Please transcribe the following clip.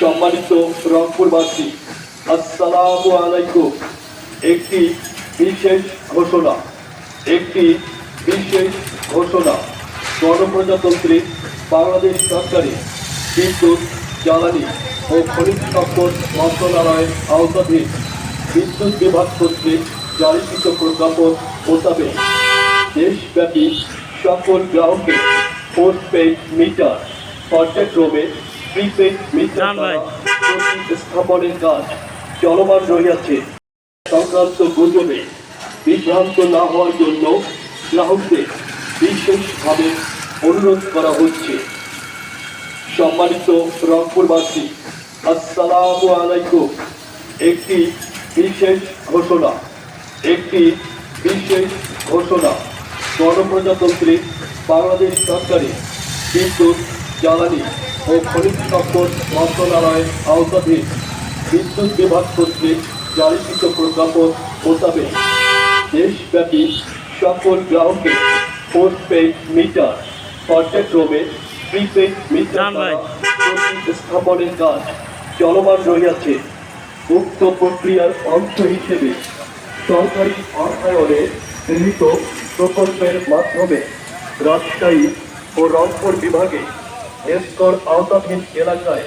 সম্মানিত রংপুরবাসী, আসসালামু আলাইকুম। একটি বিশেষ ঘোষণা একটি বিশেষ ঘোষণা গণপ্রজাতন্ত্রী বাংলাদেশ সরকারের বিদ্যুৎ, জ্বালানি ও খনিজ সম্পদ মন্ত্রণালয়ের আওতাধীন বিদ্যুৎ বিভাগ কর্তৃক জারিকৃত প্রজ্ঞাপন মোতাবেক দেশব্যাপী সকল গ্রাহকের পোস্টপেইড মিটার পর্যায়ক্রমে প্রিপেইড মিটার প্রতিস্থাপনের কাজ চলমান রহিয়াছে। সংক্রান্ত গুজবে বিভ্রান্ত না হওয়ার জন্য গ্রাহকদের বিশেষভাবে অনুরোধ করা হচ্ছে। সম্মানিত রংপুরবাসী, আসসালামু আলাইকুম। একটি বিশেষ ঘোষণা একটি বিশেষ ঘোষণা গণপ্রজাতন্ত্রী বাংলাদেশ সরকারের বিদ্যুৎ, জ্বালানি ও খনিজ সম্পদ মন্ত্রণালয়ের আওতাধীন বিদ্যুৎ বিভাগ কর্তৃক জারিকৃত প্রজ্ঞাপন মোতাবেক দেশব্যাপী সকল গ্রাহকের পোস্টপেইড মিটার পর্যায়ক্রমে প্রিপেইড মিটার প্রতিস্থাপনের কাজ চলমান রহিয়াছে। উক্ত প্রক্রিয়ার অংশ হিসেবে সরকারি অর্থায়নে গৃহীত প্রকল্পের মাধ্যমে রাজশাহী ও রংপুর বিভাগে এসকর আওতাধীন এলাকায়